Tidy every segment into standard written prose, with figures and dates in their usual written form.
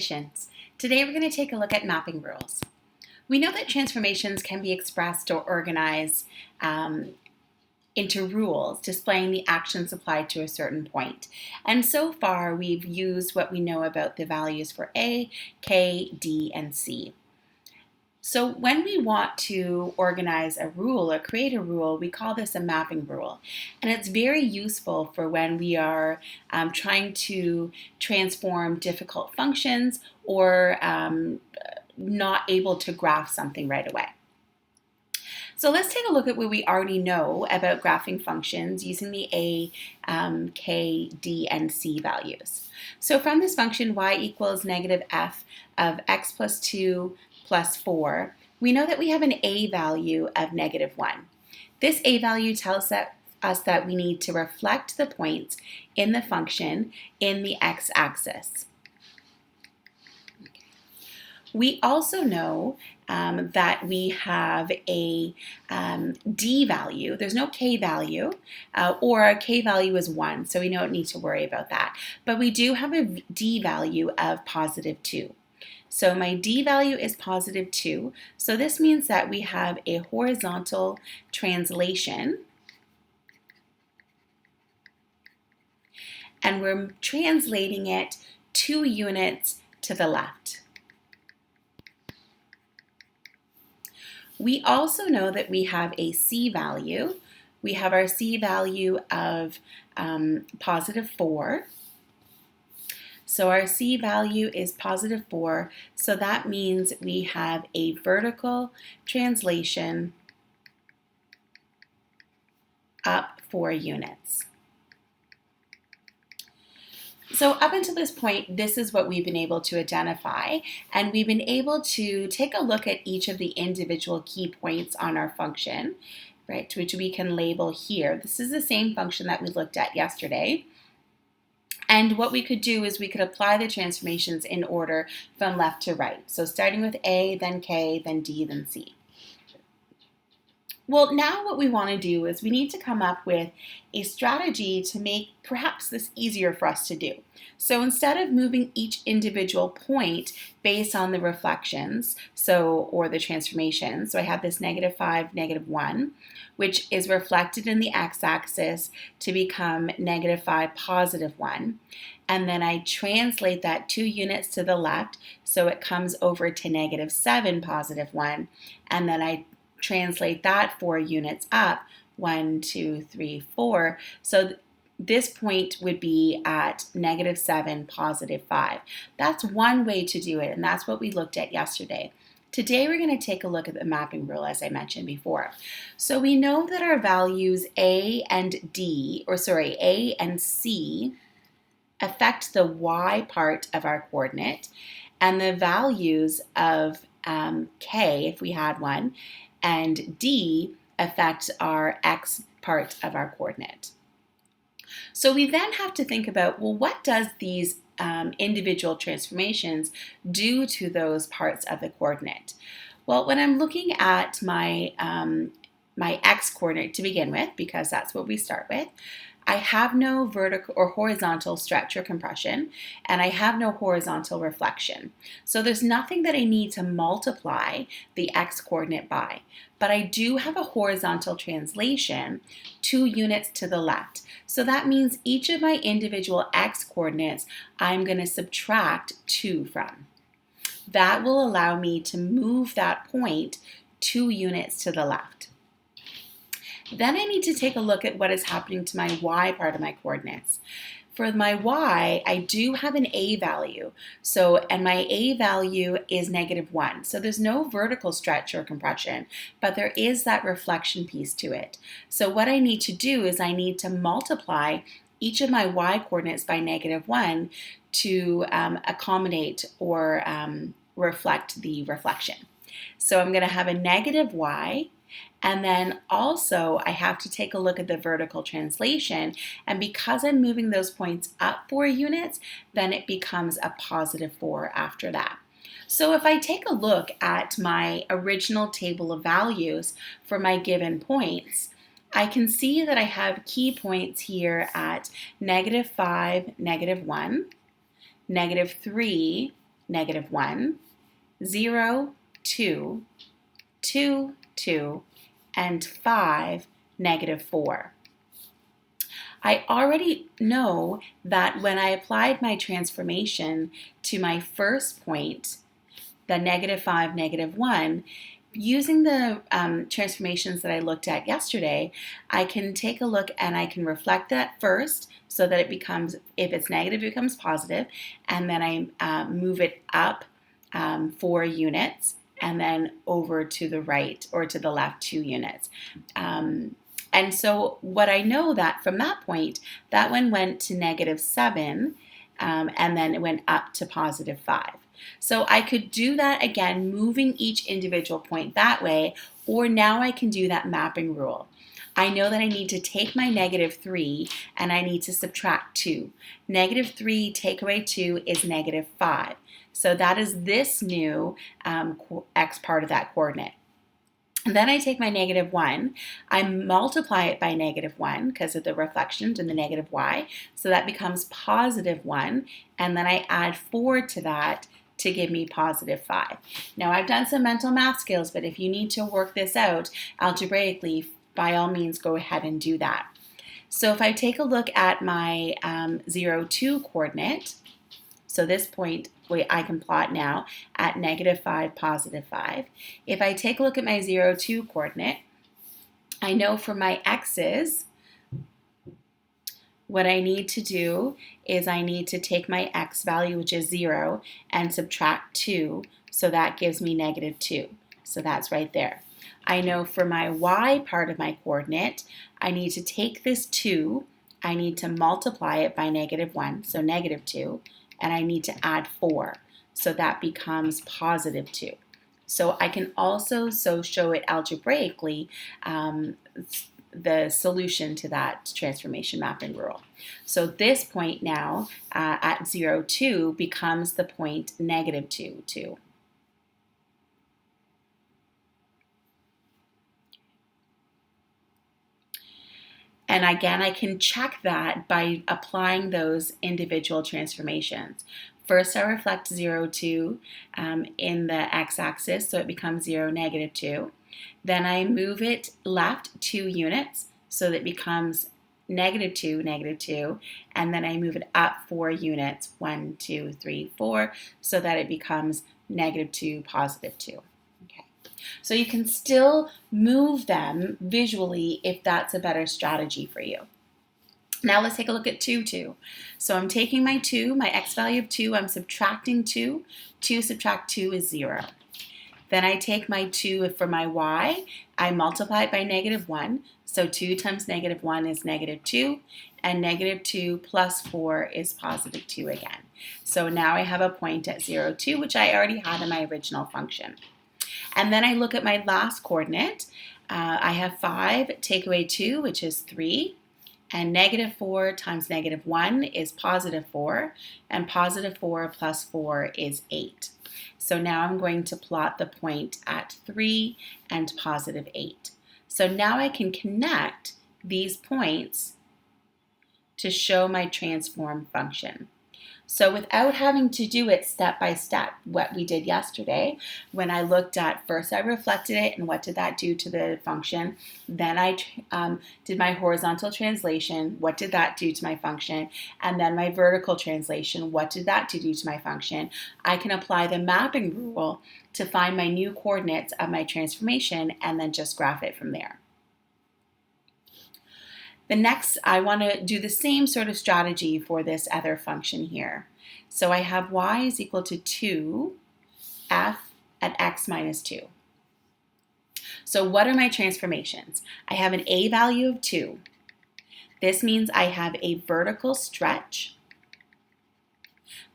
Today we're going to take a look at mapping rules. We know that transformations can be expressed or organized into rules displaying the actions applied to a certain point. And so far we've used what we know about the values for A, K, D, and C. So when we want to organize a rule or create a rule, we call this a mapping rule. And it's very useful for when we are trying to transform difficult functions or not able to graph something right away. So let's take a look at what we already know about graphing functions using the A, K, D, and C values. So from this function, y equals negative f of x plus 2 plus 4, we know that we have an a value of negative 1. This a value tells us that we need to reflect the points in the function in the x-axis. We also know that we have a d value. There's no k value, or a k value is 1, so we don't need to worry about that. But we do have a d value of positive 2. So my d value is positive 2. So this means that we have a horizontal translation, and we're translating it 2 units to the left. We also know that we have a c value. We have our c value of positive 4. So our c value is positive 4. So that means we have a vertical translation up 4 units. So up until this point, this is what we've been able to identify, and we've been able to take a look at each of the individual key points on our function, right, which we can label here. This is the same function that we looked at yesterday. And what we could do is we could apply the transformations in order from left to right. So starting with A, then K, then D, then C. Well, now what we want to do is we need to come up with a strategy to make perhaps this easier for us to do. So instead of moving each individual point based on the reflections, or the transformations, so I have this negative 5, negative 1, which is reflected in the x-axis to become negative 5, positive 1. And then I translate that 2 units to the left, so it comes over to negative 7, positive 1. And then I translate that 4 units up, 1, 2, 3, 4. So this point would be at negative 7, positive 5. That's one way to do it, and that's what we looked at yesterday. Today we're going to take a look at the mapping rule, as I mentioned before. So we know that our values A and C affect the y part of our coordinate, and the values of K, if we had one, and D affect our x part of our coordinate. So we then have to think about, well, what does these individual transformations do to those parts of the coordinate? Well, when I'm looking at my x coordinate to begin with, because that's what we start with, I have no vertical or horizontal stretch or compression, and I have no horizontal reflection. So there's nothing that I need to multiply the x coordinate by, but I do have a horizontal translation 2 units to the left. So that means each of my individual x coordinates I'm going to subtract 2 from. That will allow me to move that point 2 units to the left. Then I need to take a look at what is happening to my y part of my coordinates. For my y, I do have an a value, and my a value is negative 1. So there's no vertical stretch or compression, but there is that reflection piece to it. So what I need to do is I need to multiply each of my y coordinates by negative 1 to accommodate or reflect the reflection. So I'm going to have a negative y. And then also I have to take a look at the vertical translation, and because I'm moving those points up 4 units, then it becomes a positive 4 after that. So if I take a look at my original table of values for my given points, I can see that I have key points here at negative 5, negative 1, negative 3, -1, 0, 2, 2, 2, and 5, -4. I already know that when I applied my transformation to my first point, the -5, -1, using the transformations that I looked at yesterday, I can take a look and I can reflect that first so that it becomes, if it's negative, it becomes positive, and then I move it up 4 units and then over to the right or to the left 2 units. And so what I know that from that point, that one went to -7, and then it went up to +5. So I could do that again, moving each individual point that way, or now I can do that mapping rule. I know that I need to take my -3 and I need to subtract 2. -3 take away 2 is -5. So that is this new x part of that coordinate. And then I take my -1, I multiply it by -1 because of the reflections in the negative y, so that becomes +1, and then I add 4 to that to give me +5. Now I've done some mental math skills, but if you need to work this out algebraically, by all means go ahead and do that. So if I take a look at my 0, 2 coordinate, so this point I can plot now at -5, +5. If I take a look at my 0, 2 coordinate, I know for my x's, what I need to do is I need to take my x value, which is 0, and subtract 2, so that gives me -2. So that's right there. I know for my y part of my coordinate, I need to take this 2, I need to multiply it by -1, so -2, and I need to add 4, so that becomes +2. So I can also show it algebraically, the solution to that transformation mapping rule. So this point now at 0, 2 becomes the point -2, 2. And again, I can check that by applying those individual transformations. First, I reflect 0, 2 in the x-axis, so it becomes 0, -2. Then I move it left 2 units, so that it becomes -2, -2, and then I move it up 4 units, 1, 2, 3, 4, so that it becomes -2, +2. Okay. So you can still move them visually if that's a better strategy for you. Now let's take a look at 2, 2. So I'm taking my 2, my x value of 2, I'm subtracting 2. 2 subtract 2 is 0. Then I take my 2 for my y, I multiply it by -1. So 2 times -1 is -2, and -2 plus 4 is +2 again. So now I have a point at 0, 2, which I already had in my original function. And then I look at my last coordinate. I have 5, take away 2, which is 3. And -4 times -1 is +4, and +4 plus 4 is 8. So now I'm going to plot the point at 3 and +8. So now I can connect these points to show my transform function. So without having to do it step by step, what we did yesterday, when I looked at first I reflected it and what did that do to the function, then I did my horizontal translation, what did that do to my function, and then my vertical translation, what did that do to my function. I can apply the mapping rule to find my new coordinates of my transformation and then just graph it from there. The next, I want to do the same sort of strategy for this other function here. So I have y is equal to 2 f at x minus 2. So what are my transformations? I have an a value of 2. This means I have a vertical stretch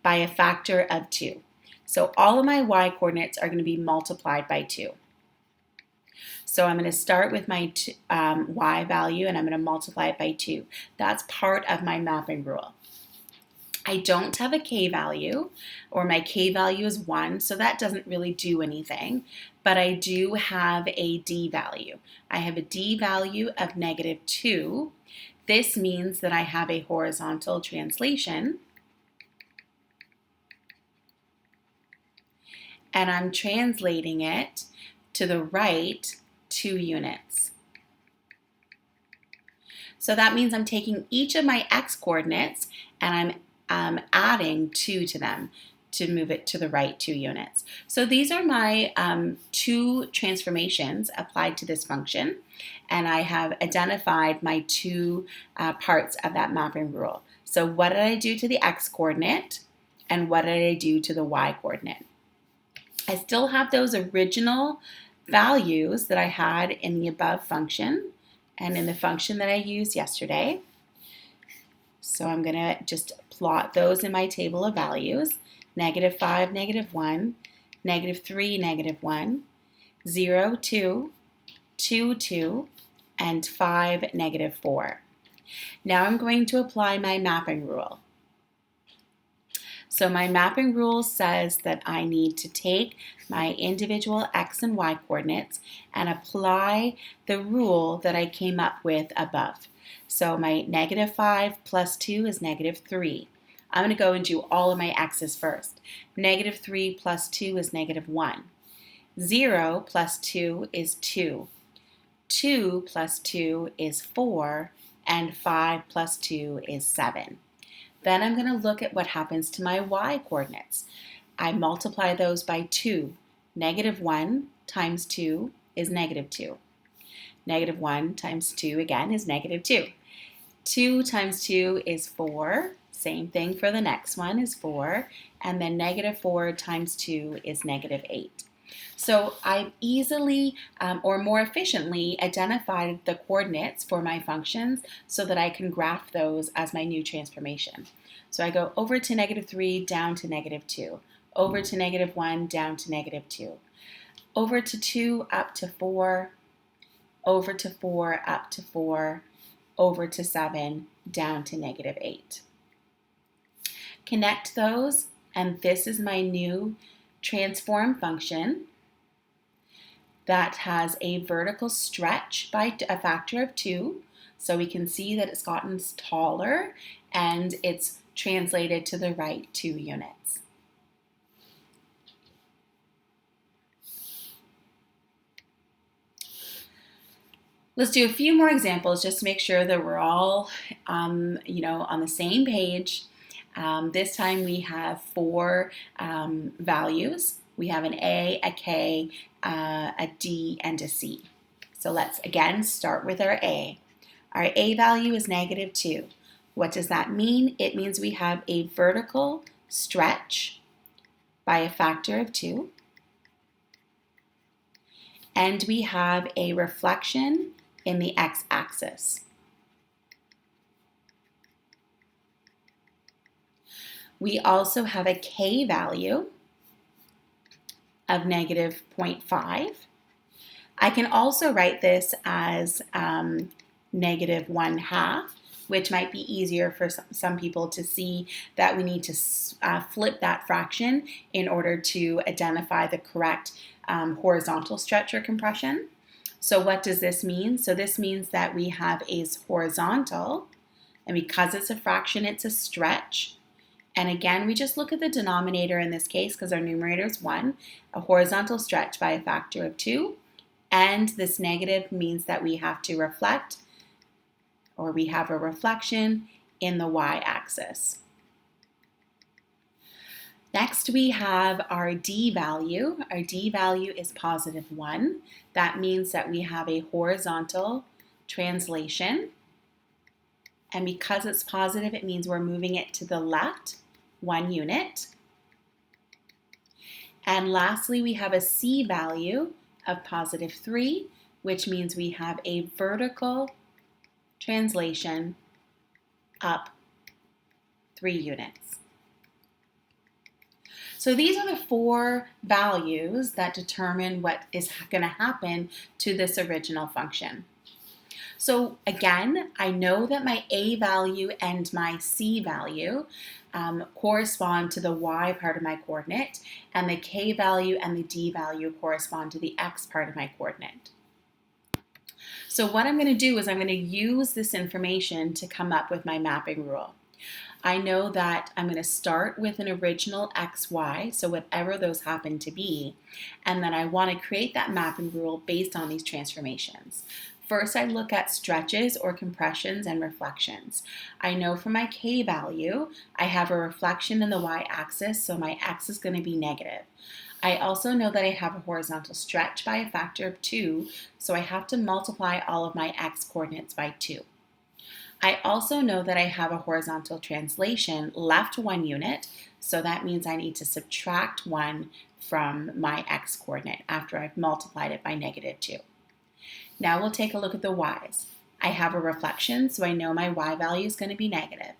by a factor of 2. So all of my y coordinates are going to be multiplied by 2. So I'm going to start with my y value and I'm going to multiply it by 2. That's part of my mapping rule. I don't have a k value, or my k value is 1, so that doesn't really do anything, but I do have a d value. I have a d value of -2. This means that I have a horizontal translation and I'm translating it to the right 2 units. So that means I'm taking each of my x coordinates and I'm adding 2 to them to move it to the right 2 units. So these are my 2 transformations applied to this function, and I have identified my 2 parts of that mapping rule. So what did I do to the x coordinate, and what did I do to the y coordinate? I still have those original values that I had in the above function and in the function that I used yesterday. So I'm going to just plot those in my table of values. -5, -1, -3, -1, 0, 2, 2, 2, and 5, -4. Now I'm going to apply my mapping rule. So my mapping rule says that I need to take my individual x and y coordinates and apply the rule that I came up with above. So my -5 plus 2 is -3. I'm going to go and do all of my x's first. -3 plus 2 is -1. 0 plus 2 is 2. 2 plus 2 is 4. And 5 plus 2 is 7. Then I'm going to look at what happens to my y coordinates. I multiply those by 2. -1 times 2 is -2. -1 times 2 again is -2. 2 times 2 is 4. Same thing for the next one is 4. And then -4 times 2 is -8. So I've easily or more efficiently identified the coordinates for my functions so that I can graph those as my new transformation. So I go over to -3 down to -2, over to -1 down to -2, over to 2 up to 4, over to 4 up to 4, over to 7 down to -8. Connect those, and this is my new transform function that has a vertical stretch by a factor of 2. So we can see that it's gotten taller and it's translated to the right 2 units. Let's do a few more examples just to make sure that we're all on the same page. This time we have 4 values. We have an A, a K, a D, and a C. So let's again start with our A. Our A value is -2. What does that mean? It means we have a vertical stretch by a factor of 2. And we have a reflection in the x-axis. We also have a K value of -0.5. I can also write this as -1/2, which might be easier for some people to see that we need to flip that fraction in order to identify the correct horizontal stretch or compression. So what does this mean? So this means that we have a horizontal, and because it's a fraction, it's a stretch. And again, we just look at the denominator in this case because our numerator is 1, a horizontal stretch by a factor of 2. And this negative means that we have to reflect, or we have a reflection in the y-axis. Next, we have our D value. Our D value is +1. That means that we have a horizontal translation. And because it's positive, it means we're moving it to the left 1 unit. And lastly, we have a C value of +3, which means we have a vertical translation up 3 units. So these are the 4 values that determine what is going to happen to this original function. So again, I know that my A value and my C value correspond to the Y part of my coordinate, and the K value and the D value correspond to the X part of my coordinate. So what I'm going to do is I'm going to use this information to come up with my mapping rule. I know that I'm going to start with an original XY, so whatever those happen to be, and then I want to create that mapping rule based on these transformations. First, I look at stretches or compressions and reflections. I know for my K value, I have a reflection in the y-axis, so my X is going to be negative. I also know that I have a horizontal stretch by a factor of 2, so I have to multiply all of my X coordinates by 2. I also know that I have a horizontal translation left 1 unit, so that means I need to subtract 1 from my X coordinate after I've multiplied it by negative 2. Now we'll take a look at the Y's. I have a reflection, so I know my Y value is going to be negative.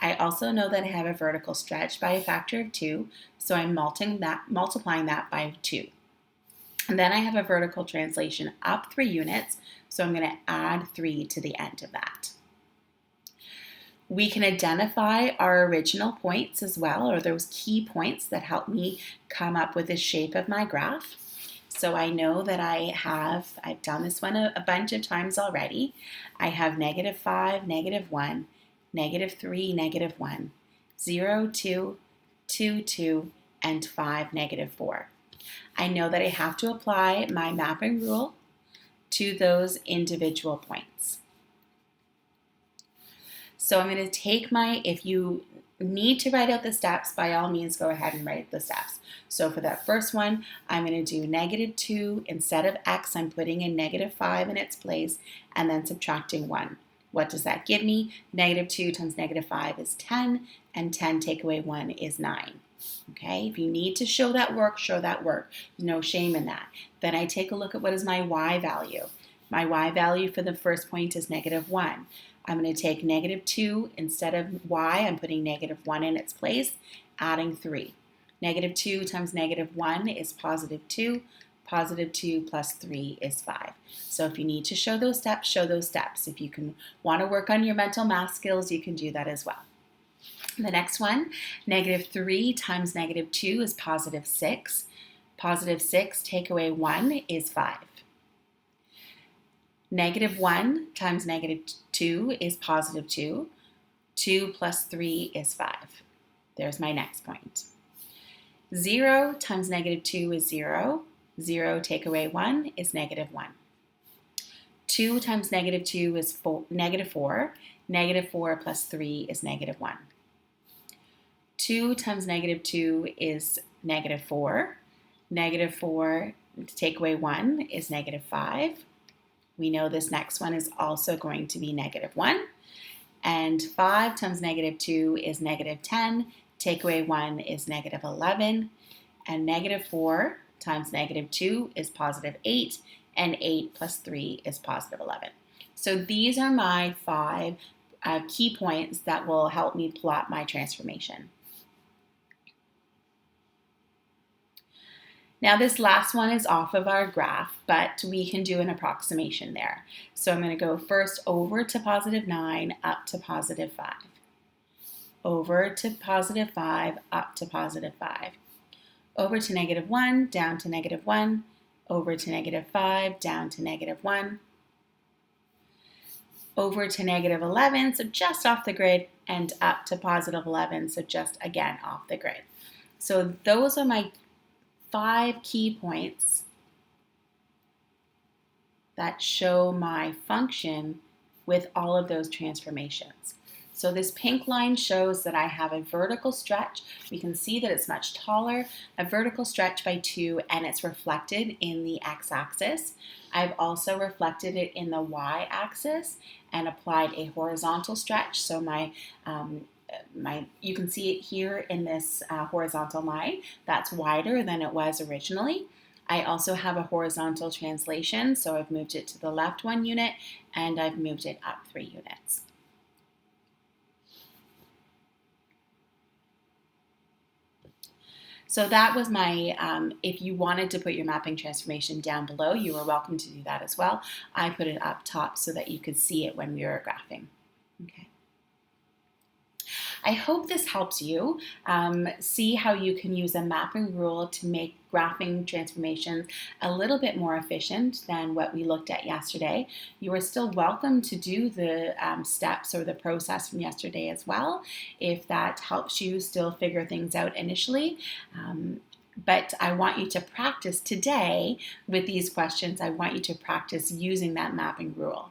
I also know that I have a vertical stretch by a factor of 2, so I'm multiplying that by 2. And then I have a vertical translation up 3 units, so I'm going to add 3 to the end of that. We can identify our original points as well, or those key points that help me come up with the shape of my graph. So I know that I've done this one a bunch of times already. I have -5, -1, -3, -1, 0, 2, 2, 2, and 5, -4. I know that I have to apply my mapping rule to those individual points. So I'm going to take if you need to write out the steps, by all means go ahead and write the steps. So for that first one, I'm going to do -2. Instead of X, I'm putting in -5 in its place and then subtracting 1. What does that give me? -2 times -5 is 10, and 10 take away 1 is 9. Okay, if you need to show that work, show that work. There's no shame in that. Then I take a look at what is my Y value. My Y value for the first point is -1. I'm going to take -2. Instead of Y, I'm putting -1 in its place, adding 3. -2 times -1 is +2. +2 plus 3 is 5. So if you need to show those steps, show those steps. If you want to work on your mental math skills, you can do that as well. The next one, -3 times -2 is +6. +6 take away 1 is 5. -1 times -2 is +2. 2 plus 3 is 5. There's my next point. 0 times -2 is 0. 0 take away 1 is -1. 2 times -2 is -4. -4 plus 3 is -1. 2 times -2 is -4. -4 to take away 1 is -5. We know this next one is also going to be -1. And 5 times -2 is -10. Take away 1 is -11. And -4 times -2 is +8. And 8 plus 3 is +11. So these are my 5 key points that will help me plot my transformation. Now this last one is off of our graph, but we can do an approximation there. So I'm going to go first over to +9, up to +5. Over to +5, up to +5. Over to -1, down to -1. Over to -5, down to -1. Over to -11, so just off the grid, and up to +11, so just again off the grid. So those are my 5 key points that show my function with all of those transformations. So this pink line shows that I have a vertical stretch. We can see that it's much taller, a vertical stretch by 2, and it's reflected in the x-axis. I've also reflected it in the y-axis and applied a horizontal stretch. So you can see it here in this horizontal line. That's wider than it was originally. I also have a horizontal translation, so I've moved it to the left 1 unit and I've moved it up 3 units. So that was my, if you wanted to put your mapping transformation down below, you were welcome to do that as well. I put it up top so that you could see it when we were graphing. Okay. I hope this helps you see how you can use a mapping rule to make graphing transformations a little bit more efficient than what we looked at yesterday. You are still welcome to do the steps or the process from yesterday as well, if that helps you still figure things out initially. But I want you to practice today with these questions. I want you to practice using that mapping rule.